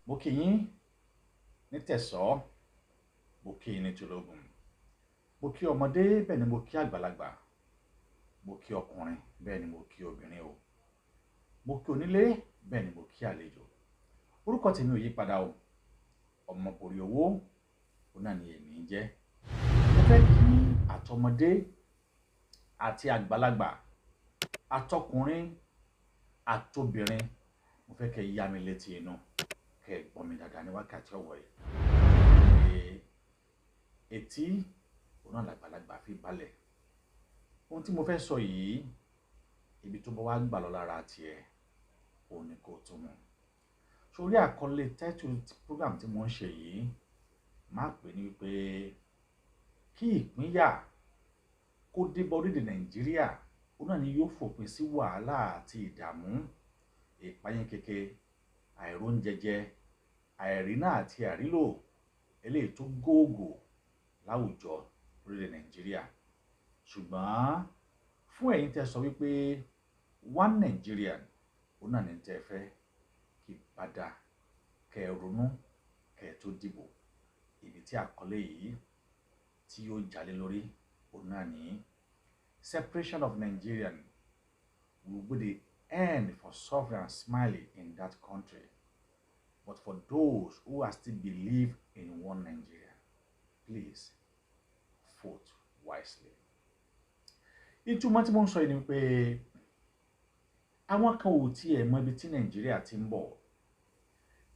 Mo kí yín ní tẹ̀sọ́, mo kí yín ní tológun, mo kí ọmọdé bẹ́ẹ̀ ni mo kí àgbàlagbà, mo kí ọkùnrin bẹ́ẹ̀ ni mo kí obìnrin o, mo kí onílé bẹ́ẹ̀ ni mo kí àlejò. Orúkọ tèmi ò yí padà o, Omoboriowo náà ni èmi ń jẹ́. Mo fẹ́ kí àtọmọdé àti àgbàlagbà, àtọkùnrin àtobìnrin, mo fẹ́ kẹ́ yá mi létí inú, kẹ́ gbọ́ mi dáadáa ní wákàtí ọ̀wọ̀ yìí. Etí náà làgbàlagbà fi balẹ̀. Ohun tí mo fẹ́ sọ yìí, ibi tó bá wá gbà lọ lára tiẹ̀, òun ni kò tó mọ̀. Sórí àkọlé title program tí mo ń ṣe yìí, máa pè ní wípé kí ìpínyà kó dé bá orílẹ̀-èdè Nàìjíríà, òun náà ni yóò fòpin sí wàhálà àti ìdààmú, ìpayín keke, àìróúnjẹjẹ, àìríná àti àrílò, eléyìí tó góògò láwùjọ orílẹ̀ Nàìjíríà. Ṣùgbọ́n fún ẹ̀yin tẹ́ sọ wípé one Nigerian, òun náà ni tẹ́ fẹ́ kí padà kẹ́ ronú kẹ́ tó dìbò. Ibi tí àkọlé yìí tí yóò jalè lórí, òun náà ni separation of Nigerian will be the end for sovereign and smiley in that country. But for those who are still believe in one Nigeria, please vote wisely. Ìtumọ̀ tí mo ń sọ yìí ni pé àwọn kan ò tiẹ̀ mọ ibi tí Nàìjíríà ti ń bọ̀,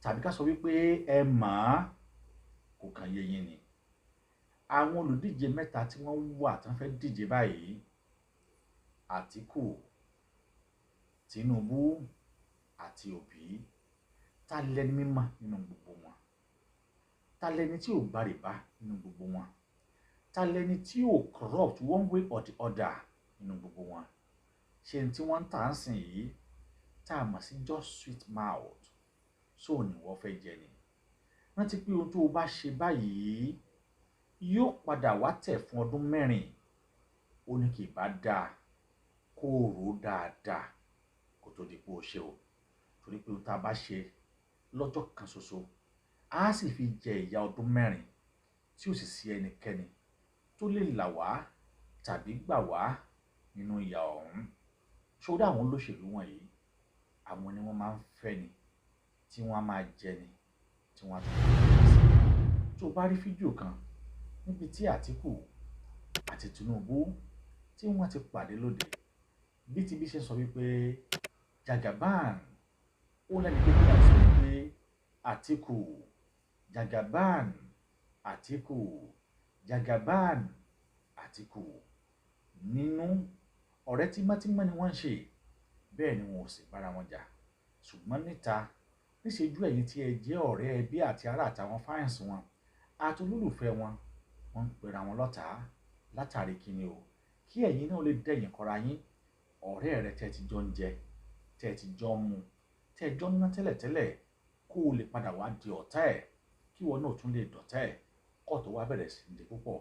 tàbí ká sọ wípé ẹ mọ̀ kò kàn yé yín ni. Àwọn olùdíje mẹ́ta tí wọ́n wà tán fẹ́ díje báyìí, Àtíkù, Tinubu àti Òbí, ta lẹni mímọ́ nínú gbogbo wọn? Ta lẹni tí ò gbàrìbá nínú gbogbo wọn? Ta lẹni tí ò corrupt one way or the other nínú gbogbo wọn? Ṣé n tí wọ́n ń tà ń sìn yìí tá a mọ̀ sí just sweet mouth, so ni wọ́n fẹ́ jẹ ni? Rántí pé ohun tó o bá ṣe báyìí yóò padà wá tẹ̀ fún ọdún 4. Ó ní kì í bá dáa kó rò dáadáa kó tó di pé o ṣe o. Torí pé ohun tá a bá ṣe lọ́jọ́ kan ṣoṣo, a sì fi jẹ ìyà ọdún 4 tí ò sì sí ẹnikẹ́ni tó lè là wá tàbí gbà wá nínú ìyà ọ̀hún. Ṣódà àwọn olóṣèlú wọ̀nyí, àwọn ni wọ́n máa ń fẹ́ ni, tí wọ́n á máa jẹ ni, tí wọ́n á tún máa jẹ sí. Tó bá rí fídíò kan níbi tí Àtíkù àti Tinubu tí wọ́n ti pàdé lóde, bí ti bí ṣe sọ wípé Jagaban, ó lẹ́ni pé kí wọ́n sọ wípé Àtíkù, Jagaban, Àtíkù, Jagaban, Àtíkù. Nínú ọ̀rẹ́ tímọ́tímọ́ ni wọ́n ń ṣe, bẹ́ẹ̀ ni wọn ò sì bára wọn jà. Ṣùgbọ́n níta, níṣejú ẹ̀yin tí ẹ jẹ́ ọ̀rẹ́ ẹbí àti ará àtàwọn fans wọn àti olólùfẹ́ wọn, wọ́n ń pera wọn lọ́tà látàrí kíni o? Kí ẹ̀yin náà lè dẹ̀yìn kọra yín. Ọ̀rẹ́ rẹ tẹ́ ti jọ ń jẹ, tẹ́ ti jọ ń mu, tẹ́ jọ ń ná tẹ́lẹ̀tẹ́lẹ̀, kó o lè padà wá di ọ̀tá ẹ̀, kí wọn náà tún lè dọ̀tá ẹ̀, kó tó wá bẹ̀rẹ̀ sí ní di púpọ̀.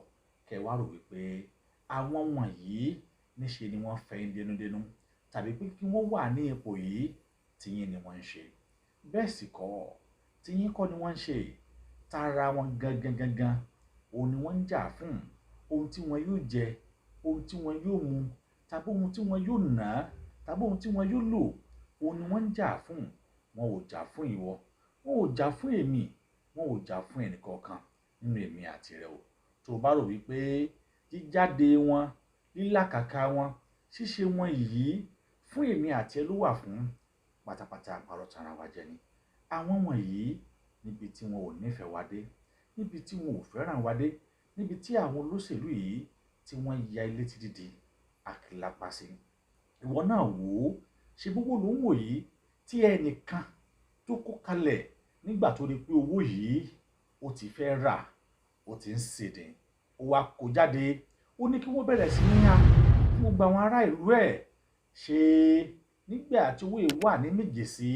Kẹ́ wá rò wípé àwọn wọ̀nyí níṣe ni wọ́n fẹ́ yín dénúdénú, tàbí pé kí wọ́n wà ní ipò yìí tiyín ni wọ́n ń ṣe. Bẹ́ẹ̀ sì kọ́, tiyín kọ́ ni wọ́n ń ṣe. Tara wọn gangan, òun ni wọ́n ń jà fún. Ohun tí wọn yóò jẹ, ohun tí wọn yóò mu, tàbí ohun tí wọn yóò ná, tàbí ohun tí wọn yóò lò, òun ni wọ́n ń jà fún. Wọn ò jà fún ìwọ, wọn ò jà fún èmi, wọn ò jà fún ẹnìkankan nínú èmi àti rẹ o. Tó bá rò wípé jíjáde wọn, lílàkàkà wọn, ṣíṣe wọn yìí fún èmi àti ẹ ló wà fún, pátápátá àparọ́ tara wa jẹ ni. Àwọn wọ̀nyí, níbi tí wọn ò nífẹ̀ẹ́ wa dé, níbi tí wọn ò fẹ́ràn wa dé, níbi tí àwọn olóṣèlú yìí tí wọ́n ya ilé ti dìde àkìlápá sí. Ìwọ náà wò ó, ṣe gbogbo ló ń wò yìí tí ẹnìkan tó kó kalẹ̀ nígbà tó rí pé owó yìí ó ti fẹ́ rà, ó ti ń sèdè, ó wá kó jáde, ó ní kí wọ́n bẹ̀rẹ̀ sí ní ha fún gbogbo àwọn ará ìlú ẹ̀. Ṣé nígbà tí owó yìí wà ní méje sí,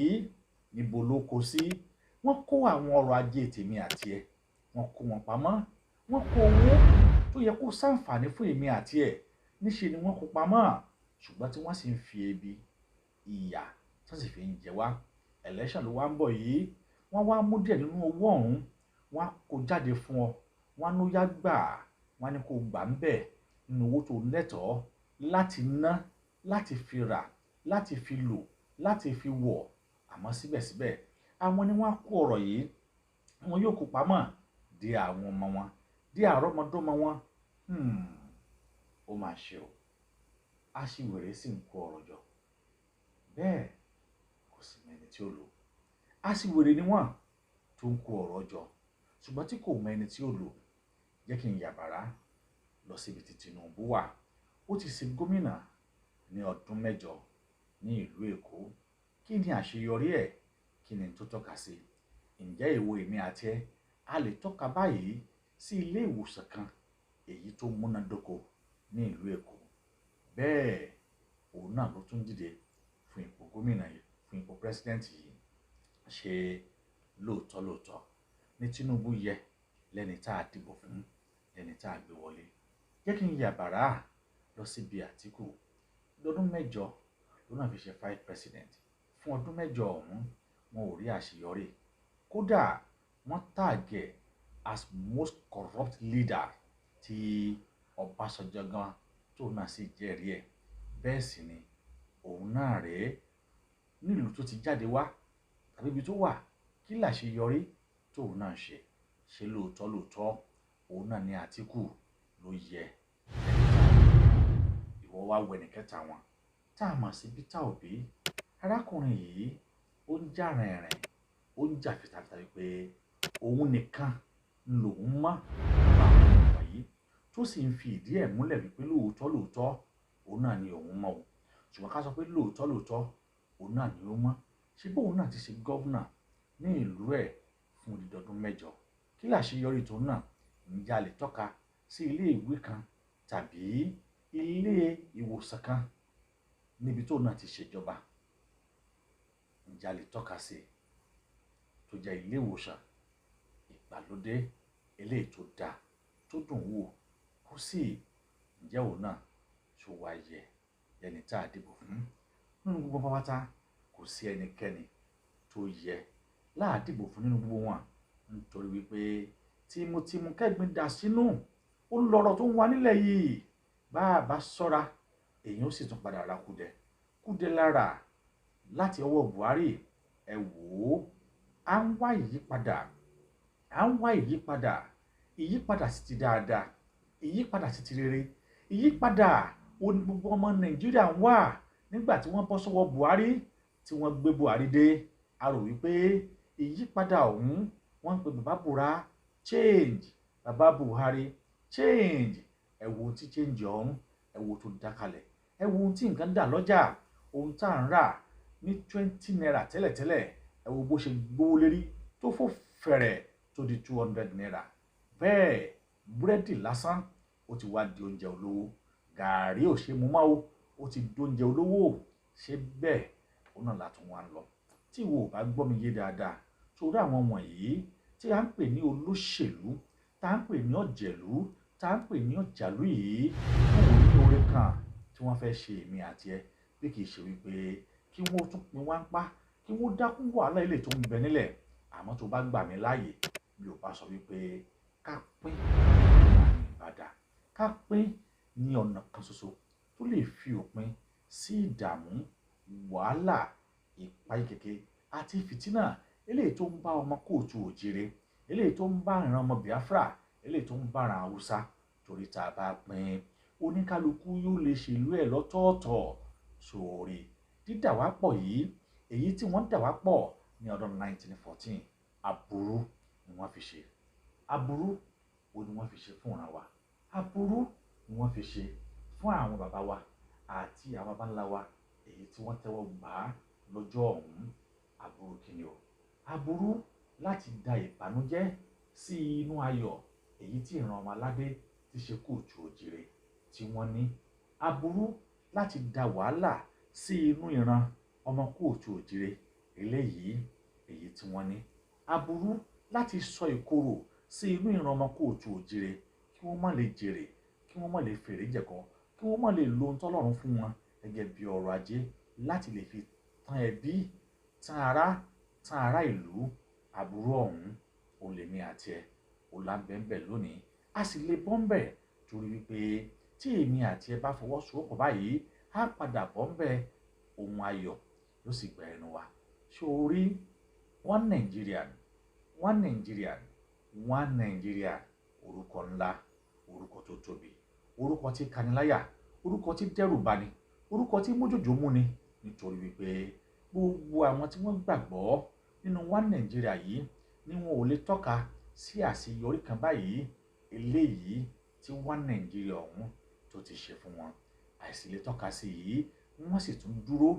níbo ló kó sí? Wọ́n kó àwọn ọrọ̀ ajé tèmi àti ẹ, wọ́n kó wọn pamọ́. Wọ́n kó owó tó yẹ kó ṣàǹfààní fún èmi àti ẹ, níṣe ni wọ́n kó pamọ́. Ṣùgbọ́n tí wọ́n sì ń fi ebi, ìyà, tí wọ́n sì fi ń jẹ wá. Election ló wá ń bọ̀ yìí, wọ́n wá mú díẹ̀ nínú owó ọ̀hún, wọ́n á kó jáde fún ọ, wọ́n á ní ó yá gbà, wọ́n á ní kó gbà ń bẹ̀ nínú owó tó lẹ́tọ̀ọ́ láti ná, láti fi rà, láti fi lò, láti fi wọ̀. Àmọ́ síbẹ̀síbẹ̀ àwọn ni wọ́n á kó ọ̀rọ̀ yìí, wọn yóò kó pamọ́ dé àwọn ọmọ wọn, dé àrọ́mọdọ́mọ wọn. Ó máa ṣe o, aṣiwèrè sì ń kó ọ̀rọ̀ jọ, bẹ́ẹ̀ kò sì mẹ́ni tí ó lò. Aṣiwèrè ni wọ́n tó ń kó ọ̀rọ̀ jọ, ṣùgbọ́n tí kò mọ ẹni tí ó lò. Jẹ́ kí n yàbàrá lọ síbi tí Tinubu wà. Ó ti ṣe gómìnà ní ọdún 8 ní ìlú Èkó. Kí ni àṣeyọrí ẹ̀? Kí ni tó tọ́ka sí? Ǹjẹ́ ìwọ, èmi àti ẹ a lè tọ́ka báyìí sí ilé ìwòsàn kan èyí tó múnádóko ní ìlú Èkó? Bẹ́ẹ̀ òun náà ló tún dìde fún ipò gómìnà yìí, fún ipò pírẹsidẹ́ǹtì yìí. Ṣé lóòótọ́ ní Tinubu yẹ lẹ́ni tá a dìbò fún, lẹ́ni tá a gbé wọlé? Jẹ́ kí n yàbàrá lọ síbi Àtíkù. Lọ́dún 8 ló náà fi ṣe vice president. Fún ọdún 8 ọ̀hún wọn ò rí àṣeyọrí. Kódà wọ́n tàgẹ̀ as most corrupt leader tí Ọbásanjọ́ gan tó náà sì jẹ́rìí ẹ̀. Bẹ́ẹ̀ sì ni òun náà rèé nílùú tó ti jáde wá tàbí ibi tó wà. Kí làṣeyọrí tóun náà ṣe? Ṣé lóòótọ́ òun náà ní Àtíkù ló yẹ? Ìwọ wá wẹni kẹta wọn tá a mọ̀ sí Peter Obi. Arákùnrin yìí ó ń jà rìnrìn, ó ń jà fìtàfìtà wípé òun nìkan lòun mọ̀ nípa àwọn ìwà yìí, tó sì ń fi ìdí ẹ̀ múlẹ̀ wípé lóòótọ́ òun náà ni òun mọ̀ o. Ṣùgbọ́n ká sọ pé lóòótọ́ òun náà ni ó mọ̀. Ṣé bóun náà ti ṣe gọ́vnà ní ìlú ẹ̀ fún odidi ọdún 8? Kí làṣeyọrí tó náà? Ǹjẹ́ a lè tọ́ka sí ilé ìwé kan tàbí ilé ìwòsàn kan níbi tó náà ti ṣèjọba? Ǹjẹ́ a lè tọ́ka sí tó jẹ́ ilé ìwòsàn ìgbàlódé, eléyìí tó dáa, tó dùn wò? Kò sí. Ǹjẹ́ òun náà ṣó wá yẹ ẹni tá a dìbò fún? Nínú gbogbo pátá kò sí ẹnikẹ́ni tó yẹ láàdìbò fún nínú gbogbo wọn, nítorí wípé tìmùtìmù kẹ́gbin dà sínú ó lọ́rọ̀ tó ń wá nílẹ̀ yìí. Bá a bá ṣọ́ra èèyàn ó sì tún padà ra kúdẹ lára láti ọwọ́ Buhari. Ẹ wò ó, à ń wá ìyípadà sí ti dáadáa, ìyípadà sí ti rere, ìyípadà ó ní gbogbo ọmọ Nàìjíríà ń wà. Nígbà tí wọ́n bọ́ sọ́wọ́ Buhari, tí wọ́n gbé Buhari dé, a rò wípé ìyípadà ọ̀hún wọ́n ń pe bàbá Bùrá change, bàbá Buhari change. Ẹ wo tí change ọ̀hún, ẹ wo tó dákalẹ̀, ẹ wo ohun tí nǹkan dà lọ́jà. Ohun tá à ń rà ní 20 naira tẹ́lẹ̀tẹ́lẹ̀, ẹ wo bó ṣe gbówó lérí tó fò fẹ̀rẹ̀ tó di 200 naira. Bẹ́ẹ̀ búrẹ́dì lásán ó ti wá di oúnjẹ olówó. Gàárì ò ṣe mú mọ́ o, ó ti di oúnjẹ olówó. Ṣé bẹ́ẹ̀ òun náà látún wá ń lọ? Tí ìwọ ò bá gbọ́ mi yé dáadáa, torí àwọn wọ̀nyí tí a ń pè ní olóṣèlú, tá ń pè ní ọ̀jẹ̀lú, tá ń pè ní ọ̀jàlú yìí, wọn ò ní oore kan tí wọ́n fẹ́ ṣe èmi àti ẹ bí kì í ṣe wípé kí wọ́n tún pín wá ń pa, kí wọ́n dákún wàhálà ilé tó ń bẹ nílẹ̀. Àmọ́ tó bá gbà mí láàyè, mi ò bá sọ wípé ká pín ìbàdàn, ká pín ní ọ̀nà kan ṣoṣo tó lè fi òpin sí ìdààmú, wàhálà, ìpayínkeke àti fìtínà eléyìí tó ń bá ọmọ kóòtù òjìrè, eléyìí tó ń bá ìran ọmọ Biafra, eléyìí tó ń bá ìran Haúsá. Torí tá a bá pín, oníkálukú yóò lè ṣèlú ẹ̀ lọ́tọ̀ọ̀tọ̀. Sórí dídàwápọ̀ yìí, èyí tí wọ́n dà wá pọ̀ ní ọdún 1914, aburú ni wọ́n fi ṣe. Aburú wo ni wọ́n fi ṣe fún ìran wa? Aburú ni wọ́n fi ṣe fún àwọn bàbá wa àti àwọn bàbá ńlá wa èyí tí wọ́n tẹ́wọ́ gbà á lọ́jọ́ ọ̀hún. Aburú kí ni o? Aburú láti da ìbànújẹ́ sí inú ayọ̀ èyí tí ìran ọmọ aládé ti ṣe kóòtù òjìrè tí wọ́n ní. Aburú láti da wàhálà sí inú ìran ọmọ kóòtù òjìrè eléyìí èyí tí wọ́n ní. Aburú láti sọ ìkorò sí inú ìran ọmọ kóòtù òjìrè kí wọ́n má lè jèrè, kí wọ́n má lè fèrè jẹ̀kọ́, kí wọ́n má lè lo ohun tọ́lọ́run fún wọn gẹ́gẹ́ bí ọrọ̀ ajé láti lè fi tan ẹbí, tan ará ìlú aburú ọ̀hún ó lè ní àti ẹ̀ ó là ń bẹ́ńbẹ́ lónìí a sì lè bọ́ńbẹ́ torí wípé tí èmi àti ẹ bá fọwọ́sowọ́pọ̀ báyìí á padà bọ́ńbẹ́ ohun ayọ̀ ló sì gba ẹnu wa sórí one Nigerian one Nigerian one Nigeria orúkọ ńlá orúkọ tó tóbi orúkọ tí kaniláyà orúkọ tí dẹ́rù bani orúkọ tí mójòjò múni nítorí wípé gbogbo àwọn tí wọ́n gbàgbọ́ nínú one Nigeria yìí ni wọn ò lè tọ́ka sí àṣeyọrí kan báyìí eléyìí tí one Nigeria ọ̀hún tó ti ṣe fún wọn àìsí lè tọ́ka sí yìí wọ́n sì tún dúró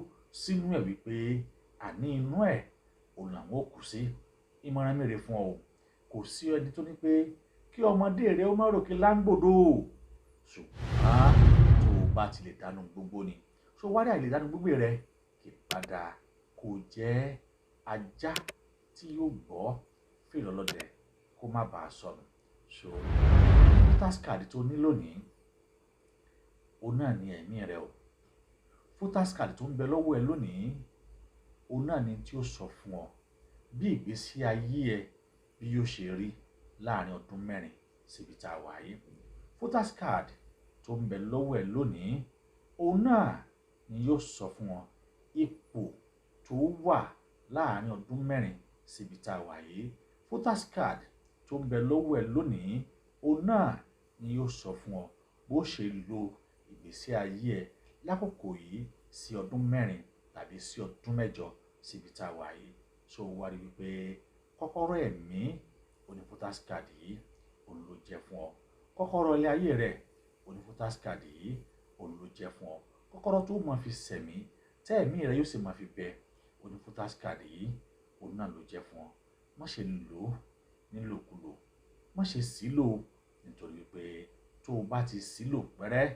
sínú ẹ̀ wípé àní inú ẹ̀ òun làwọn ò kù sí ìmọ̀ràn mèrè fún ọ kò sí ẹni tó ní pé kí ọmọdé rẹ ó má ròkè láńgbòdo ṣùgbọ́n tó o bá ti lè dánú gbogbo ni ṣó wárí àìlè dánú gbogbo rẹ kì padà kò jẹ́ ajá tí yóò gbọ́ fèrè ọlọ́dẹ kó má bàa sọnù so voters card tó ní lónìí òun náà ni ẹ̀mí rẹ o voters card tó ń bẹ lọ́wọ́ ẹ lónìí òun náà ni tí ó sọ fún ọ bí ìgbésí ayé ẹ bí yóò ṣe rí láàrin ọdún mẹ́rin síbi tá a wà yìí voters card tó ń bẹ lọ́wọ́ ẹ lónìí òun náà ni yóò sọ fún ọ ipò tó wà láàrin ọdún mẹ́rin síbi tá a wà yìí voters card tó ń bẹ lọ́wọ́ ẹ lónìí òun náà ni yóò sọ fún ọ bó ṣe lo ìgbésí ayé ẹ lákòókò yìí sí ọdún mẹ́rin tàbí sí ọdún mẹ́jọ síbi tá a wà yìí so wá rí wípé kọ́kọ́rọ́ ẹ̀mí oní voters card yìí òun ló jẹ́ fún ọ kọ́kọ́rọ́ ilé ayé rẹ oní voters card yìí òun ló jẹ́ fún ọ kọ́kọ́rọ́ tó máa fi sẹ̀mí tẹ́ ẹ̀mí rẹ yóò sì máa fi bẹ oní voters card yìí òun náà ló jẹ́ fún ọ má ṣe lò ó nílòkulò má ṣe sílò nítorí pé tó o bá ti sílò pẹ́rẹ́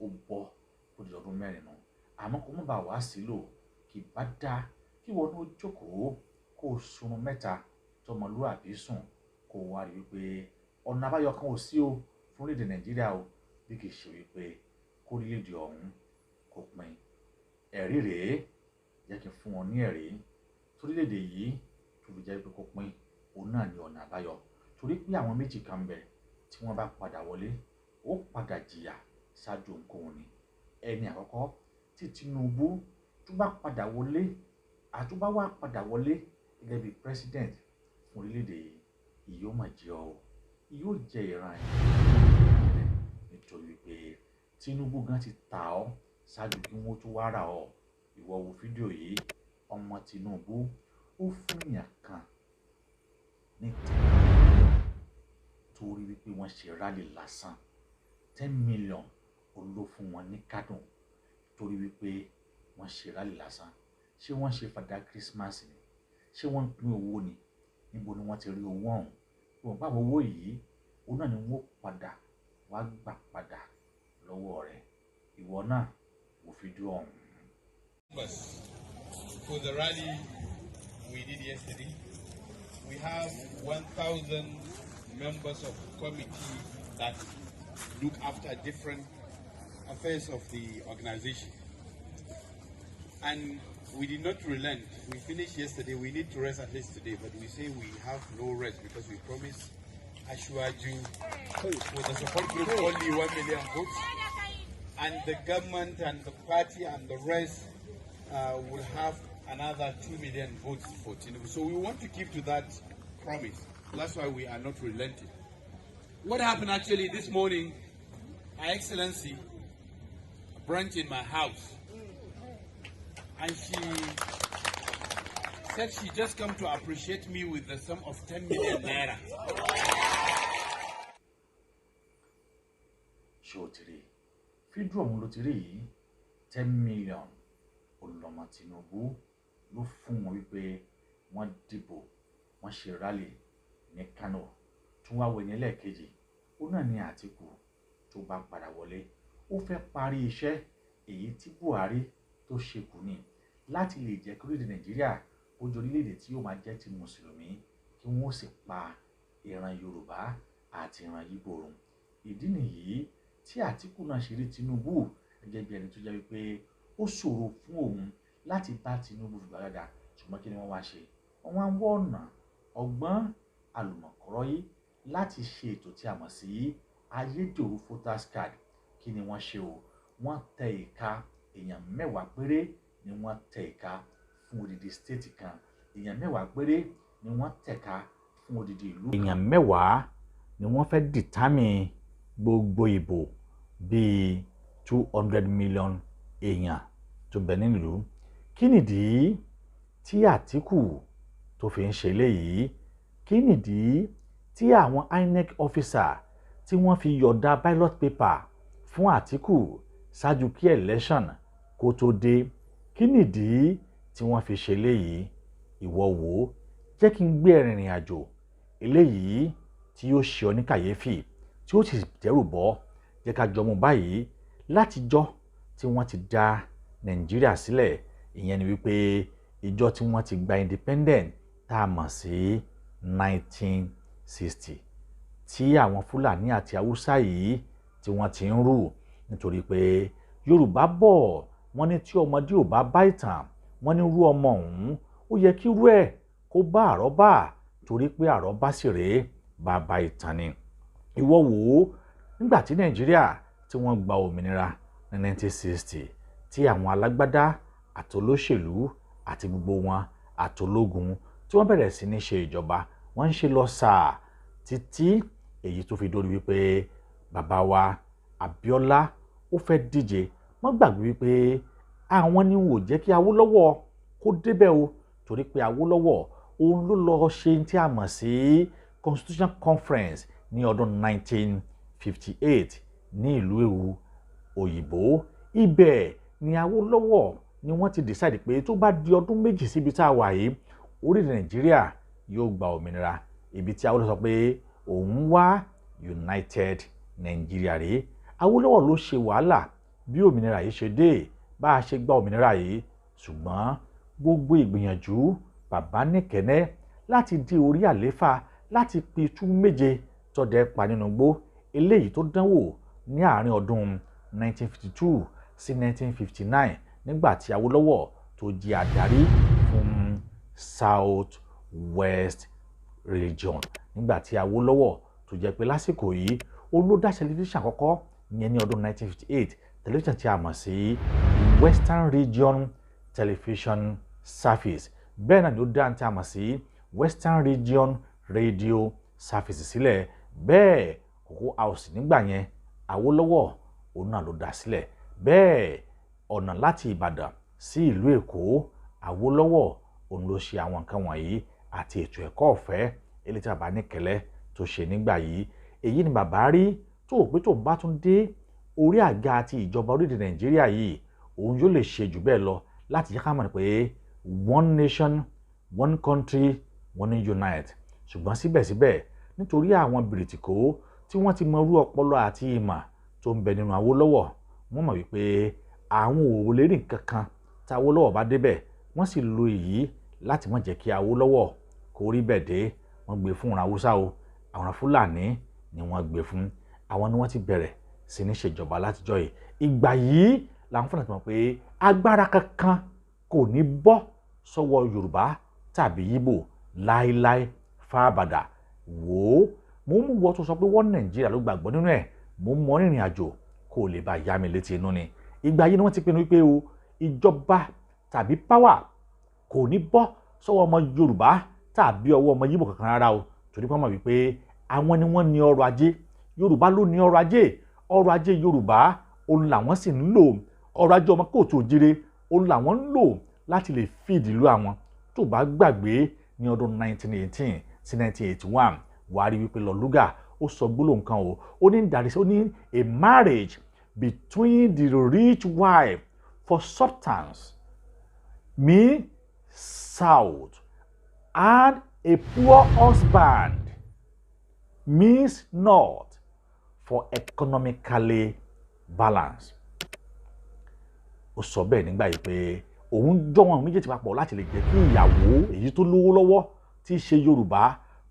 ó bọ́ kó di ọdún mẹ́rin nù àmọ́ kó má bàa wá sílò kì bá dá kí wọn ó jókòó kó o sunrun mẹ́ta tọmọlúwàbí sùn kó o wá rí wípé ọ̀nà àbáyọ kan ò sí o fún orílẹ̀-èdè Nàìjíríà o bí kì í ṣe wípé kó orílẹ̀-èdè ọ̀hún kó pín ẹ̀rí rèé jẹ́ kí n fún wọn ní ẹ̀rí torílẹ̀-èdè yìí tó fi jẹ́ pé kó pín òun náà ní ọ̀nà àbáyọ torí pé àwọn méjì kan ń bẹ tí wọ́n bá padà wọlé ó padà jìyà ṣáájú ohunkóhun ni ẹni àkọ́kọ́ tí Tinubu tó bá padà wọlé àtúbá wá padà wọlé gẹ́gẹ́ bí president fún orílẹ̀-èdè yìí yóò máa jẹ́ ọ yóò jẹ́ ìran ẹ̀ nítorí pé Tinubu gan ti ta ọ́ ṣáájú kí wọ́n tó wá rà ọ́ ìwọ wo fídíò yìí ọmọ Tinubu ó fún yàn kan ní 10 million torí wípé wọ́n ṣe rálì lásán 10 million ló fún wọn ní kádùn torí wípé wọ́n ṣe rálì lásán ṣé wọ́n ṣe fàdá Christmas ni ṣé wọ́n ń pín owó ni níbo ni wọ́n ti rí owó ọ̀hún wọ́n bá owó yìí òun náà ni wọ́n padà wá gbà padà lọ́wọ́ rẹ̀ ìwọ náà wò fídíò ọ̀hún. For the rally we did yesterday, we have 1,000 members of the committee that look after different affairs of the organization. And we did not relent. We finished yesterday. We need to rest at least today, but we say we have no rest because we promised Ashwaju with the support group only 1 million votes, and the government and the party and the rest will have another 2 million votes for Tinubu. So we want to keep to that promise. That's why we are not relenting. What happened actually this morning, Her Excellency, a branch in my house, and she said she just come to appreciate me with the sum of 10 million naira. Ṣó ti rí fídíò ọ̀hún ló ti rí yìí 10 million olùlọ́mọ Tinubu ló fún wọn wípé wọ́n dìbò wọ́n ṣe rálì ní Kano tún wá wẹ̀ ní ẹlẹ́ẹ̀kejì ó náà ní Àtíkù tó bá padà wọlé ó fẹ́ parí iṣẹ́ èyí tí Buhari tó ṣe kù ní láti lè jẹ́ kí orílẹ̀-èdè Nàìjíríà ó jẹ́ orílẹ̀-èdè tí yóò máa jẹ́ ti mùsùlùmí kí wọ́n sì pa ìran Yorùbá àti ìran Ìgbò run ìdí nìyí tí Àtíkù náà ṣe rí Tinubu gẹ́gẹ́ bí ẹni tó jẹ́ wípé ó ṣòro fún òun láti bá Tinubu gbàgàdà ṣùgbọ́n kí ni wọ́n wá ṣe wọ́n wá ń wọ́ ọgbọ́n àlùmọ̀kọ́rọ́ yìí láti ṣe ètò tí a mọ̀ sí ayédèrú voters card. Kí ni wọ́n ṣe o? Wọ́n tẹ ìka èèyàn 10 péré ni wọ́n tẹ ìka fún odidi state kan. Èèyàn 10 péré ni wọ́n tẹ̀ka fún odidi ìlú kan. Èèyàn 10 ni wọ́n fẹ́ determine gbogbo ìbò bíi 200 million èèyàn tó bẹ nílùú. Kí nìdí tí Àtíkù tó fi ń ṣe léyìí? Kí nìdí tí àwọn INEC officer tí wọ́n fi yọ̀ọ̀da ballot paper fún Àtíkù ṣáájú kí election kó tó dé? Kí nìdí tí wọ́n fi ṣe léyìí? Ìwọ wò ó, jẹ́ kí n gbé ìrìn àjò eléyìí tí yóò ṣe ọ ní kàyéfì, tí ó sì dẹ́rù bọ́. Jẹ́ ká jọ mú báyìí látijọ́ tí wọ́n ti dá Nàìjíríà sílẹ̀. Ìyẹn ni wípé ìjọ tí wọ́n ti gba independent tá a mọ̀ sí 1960, tí àwọn Fúlàní àti Haúsá yìí tí wọ́n ti ń rú. Nítorí pé Yorùbá bọ̀ wọ́n ní tí ọmọdé ò bá bá ìtàn, wọ́n ní rú ọmọ òun ó yẹ kí rú ẹ̀ kó bá àrọ́bá, torí pé àrọ́bá sì rèé bàbá ìtàn ni. Ìwọ wò ó, nígbà tí Nàìjíríà tí wọ́n gba òmìnira ní 1960, tí àwọn alágbádá àtolóṣèlú àti gbogbo wọn àtológun tí wọ́n bẹ̀rẹ̀ sí ní ṣe ìjọba, wọ́n ń ṣe lọ sáà títí èyí tó fi dórí wípé bàbá wa Abíọ́lá ó fẹ́ díje. Wọ́n gbàgbé wípé àwọn ni wò jẹ́ kí Awólọ́wọ̀ kó débẹ̀ o, torí pé Awólọ́wọ̀ òun ló lọ ṣe tí a mọ̀ sí Constitutional Conference ní ọdún 1958 ní ìlú òyìnbó. Ibẹ̀ ni Awólọ́wọ̀ ni wọ́n ti decide pé tó bá di ọdún méjì síbi tá a wà yìí, orílẹ̀ Nàìjíríà yóò gba òmìnira. Ibi tí Awólọ́wọ̀ sọ pé òun wá United Nigeria rèé. Awólọ́wọ̀ ló ṣe wàhálà bí òmìnira yìí ṣe dé, bá a ṣe gba òmìnira yìí. Ṣùgbọ́n gbogbo ìgbìyànjú bàbá nìkẹ́nẹ́ láti dé orí àléfà, láti pitú méje tọ́dẹ pa nínú igbó, eléyìí tó dánwò ní àárín ọdún 1952 sí 1959 nígbà tí Awólọ́wọ̀ tó jẹ́ adarí fún South West Region. Nígbà tí Awólọ́wọ̀ tó jẹ́ pé lásìkò yìí ó ló dá tẹlifíṣàn àkọ́kọ́ ìyẹn ní ọdún 1958, tẹlifíṣàn tí a mọ̀ sí Western Region Television Service. Bẹ́ẹ̀ náà ló dá tí a mọ̀ sí Western Region Radio Service sílẹ̀. Bẹ́ẹ̀ Cocoa House nígbà yẹn Awólọ́wọ̀ òun náà ló dá sílẹ̀. Bẹ́ẹ̀ ọ̀nà láti Ìbàdàn sí ìlú Èkó, Awólọ́wọ̀ òun ló ṣe àwọn nǹkan wọ̀nyí, àti ètò ẹ̀kọ́ ọ̀fẹ́ eléyìí tí bàbá Níkẹ̀lẹ́ tó ṣe nígbà yìí. Èyí ni bàbá rí tó pé tó bá tún dé orí àga àti ìjọba orílẹ̀-èdè Nàìjíríà yìí, òun yóò lè ṣe jù bẹ́ẹ̀ lọ láti jẹ́ ká mọ̀ pé one nation, one country, one unite. Ṣùgbọ́n síbẹ̀síbẹ̀ nítorí àwọn bìrìtìkó tí wọ́n ti mọrú ọpọlọ àti ìmọ̀ tó ń bẹ nínú Awólọ́wọ̀, wọ́n mọ̀ wípé àwọn ò lè rí nǹkan kan tí Awólọ́wọ̀ bá débẹ̀. Wọ́n sì lo èyí láti má jẹ́ kí Awólọ́wọ̀ kó rí bẹ̀ dé. Wọ́n gbé fún Haúsá o, àwọn Fúlàní ni wọ́n gbé fún. Àwọn ni wọ́n ti bẹ̀rẹ̀ sí ní ṣèjọba látijọ́ yìí. Ìgbà yìí làwọn Fúlàní ti mọ̀ pé agbára kankan kò ní bọ́ sọ́wọ́ Yorùbá tàbí Ìgbò láíláí fábàdà. Wò ó, mo mú wọ́n tó sọ pé wọ́n Nàìjíríà ló gbàgbọ́ nínú ẹ̀, mo mọ rìnrìn àjò kó lè bá yá mi létí inú ni. Ìgbà yìí ni wọ́n ti pinnu wípé o, ìjọba tàbí power kò ní bọ́ sọ́wọ́ ọmọ Yorùbá tàbí ọwọ́ ọmọ Ìgbò kankan rárá o, torí pé wọ́n mọ̀ wípé àwọn ni wọ́n ní ọrọ̀ ajé. Yorùbá ló ní ọrọ̀ ajé. Ọrọ̀ ajé Yorùbá òun làwọn sì ń lò. Ọrọ̀ ajé ọmọ kóòtù òjire òun làwọn ń lò láti lè feed ìlú àwọn. Tó bá gbàgbé ní ọdún 1918 sí 1981, wàá rí wípé Lọ́lúgà ó sọ gbólóhùn kan o. Ó ní ìdarí, ó ní a marriage between the rich wife for substance means south, and a poor husband means north for economically balance. Ó sọ bẹ́ẹ̀ nígbà yìí pé òun jọ wọn méjèèjì papọ̀ láti lè jẹ́ kí ìyàwó èyí tó lówó lọ́wọ́ tí í ṣe Yorùbá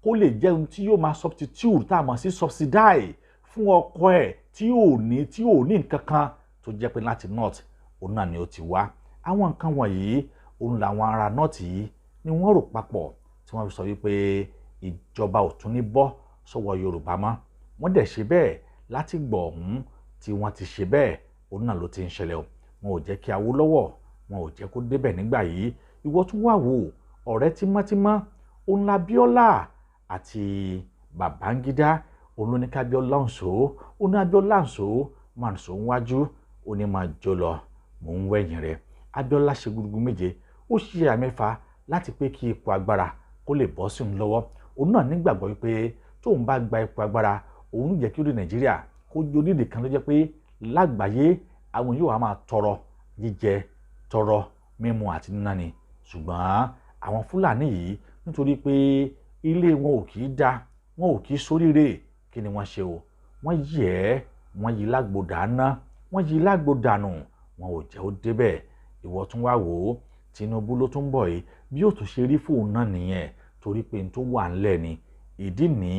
kó lè jẹ́ ohun tí yóò máa substitute tá a mọ̀ sí subsidize fún ọkọ ẹ̀ tí ò ní nǹkan kan tó jẹ́ pé láti north òun náà ni ó ti wá. Àwọn nǹkan wọ̀nyí òun làwọn ará north yìí ni wọ́n rò papọ̀ tí wọ́n fi sọ wípé ìjọba ò tún ní bọ́ sọ́wọ́ Yorùbá mọ́. Wọ́n dẹ̀ ṣe bẹ́ẹ̀ láti gbọ̀ ọ̀hún tí wọ́n ti ṣe bẹ́ẹ̀ òun náà ló ti ń ṣẹlẹ̀ o. Wọn ò jẹ́ kí Awólọ́wọ̀ wọn ò jẹ́ kó débẹ̀ nígbà yìí. Ìwọ tún wà wò ọ̀rẹ́ tímọ́tímọ́ òun l'Abíọ́lá àti Babangida òun ló ní ká Abíọ́lá ń sọ òun ní Abíọ́lá ń sọ máa ń sọ wájú ó ní máa jọ lọ mò ń wẹ̀yìn rẹ̀. Abíọ́lá ṣe gudugudu méje ó ṣe àmẹ́fà láti pé kí ipò agbára kó lè bọ́ sí òun lọ́wọ́. Òun náà nígbàgbọ́ wípé tóun bá gba ipò agbára òun jẹ́ kí orí Nàìjíríà kó jẹ́ orílẹ̀ kan ló jẹ́ pé lágbàáyé àwọn yóò wá máa tọrọ jíjẹ tọrọ mímu àti níná ni. Ṣùgbọ́n àwọn Fúlàní yìí nítorí pé ilé wọn ò kì í dá wọn ò kì í ṣoríire kí ni wọ́n ṣe o wọ́n yí lágbo dáná wọ́n yí lágbo dànù wọn ò jẹ́ ó débẹ̀. Ìwọ tún wá wò ó Tinubu ló tún bọ̀ yìí bí ó tún ṣe rí fóun náà nìyẹn torí pé n tó wà ńlẹ̀ ni. Ìdí ní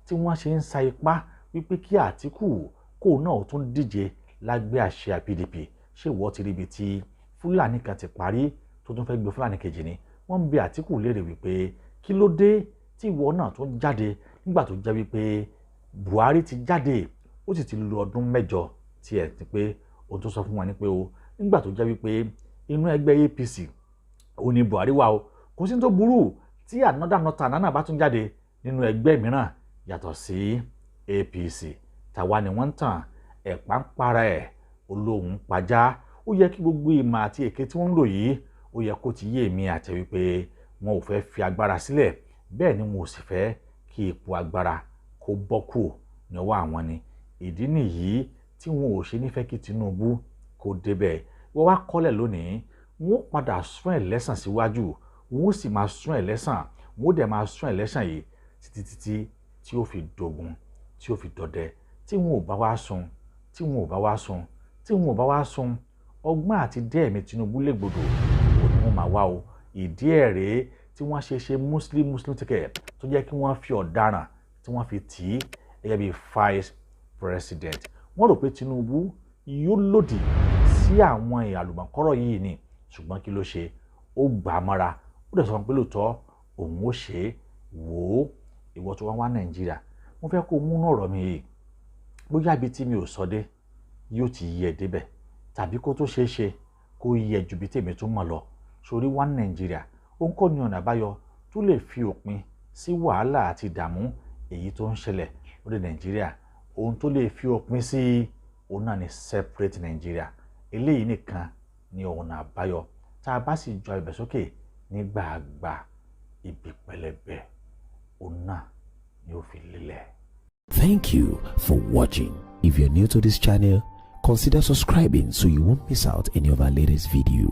tí wọ́n ṣe ń sa ipá wípé kí Àtíkù kóun náà ó tún díje lágbé àsíá PDP. Ṣé ìwọ ti ríbi tí Fúlàní kan ti parí tó tún fẹ́ gbé Fúlàní kejì ni? Wọ́n ń bi Àtíkù léèrè wípé kí ló dé tí ìwọ náà tún jáde nígbà tó jẹ́ wípé Buhari ti jáde ó sì ti lo ọdún 8 tí ẹ̀ ti pé ohun tó sọ fún wọn ni pé o nígbà tó jẹ́ wípé inú ẹgbẹ́ APC ó ní Buhari wà o kò sí tó burú tí ànádànátà bá tún jáde nínú ẹgbẹ́ mìíràn yàtọ̀ sí APC. Tàwa ni wọ́n ń tàn ẹ̀pá ń para ẹ̀ olóhùn pajá. Ó yẹ kí gbogbo ìmọ̀ àti èké tí wọ́n ń lò yìí ó yẹ kó ti yé mi àti wípé wọn ò fẹ́ fi agbára sílẹ̀ bẹ́ẹ̀ ni wọn ò sì fẹ́ kí ipò agbára kó bọ́ kù níwọ́ àwọn ni. Ìdí nìyí tí wọn ò ṣe nífẹ̀ẹ́ kí Tinubu kó débẹ̀. Wọ́n wá kọ́lẹ̀ lónìí wọ́n padà sún ẹ̀ lẹ́sàn síwájú wọ́n sì máa sún ẹ̀ lẹ́sàn wọ́n dẹ̀ máa sún ẹ̀ lẹ́sàn yìí títí tí ó fi dogun tí ó fi dọdẹ. Tí wọn ò bá wá sùn tí wọn ò bá wá sùn ọgbọ́n àti dẹ́ẹ̀mí Tinubu légbodò òun ni wọ́n máa wá o. Ìdí ẹ̀ rèé tí wọ́n ṣe Muslim ticket tó jẹ́ kí wọ́n fi ọ̀daràn tí wọ́n fi tì í gẹ́gẹ́ bí vice president. Wọ́n rò pé Tinubu yóò lòdì sí àwọn àlùmọ̀kọ́rọ̀ yìí ni ṣùgbọ́n kí ló ṣe ó gbà á mọ́ra ó dẹ̀ sọ pé lóòótọ́ òun ó ṣe é. Wò ó ìwọ tó wá Nàìjíríà mo fẹ́ kó múnú ọ̀rọ̀ mi yìí bóyá ibi tí mi ò sọ dé yóò ti yẹ débẹ̀ tàbí kó tó ṣeé ṣe kó yẹ ju bí tèmi tó mọ̀ lọ. Sórí wá Nàìjíríà ó ń kọ́ ní ọ̀nà àbáyọ tó lè fi òpin sí wàhálà àti ìdààmú èyí tó ń ṣẹlẹ̀ lórí Nàìjíríà. Ohun tó lè fi òpin sí òun náà ni separate Nàìjíríà. Eléyìí nìkan ni ọ̀nà àbáyọ tá a bá sì jọ ibẹ̀ sókè nígbàgbà ibi pẹlẹbẹ òun náà ni ó fi lélẹ̀. Thank you for watching. If you're new to this channel, consider subscribing so you won't miss out any of our latest video.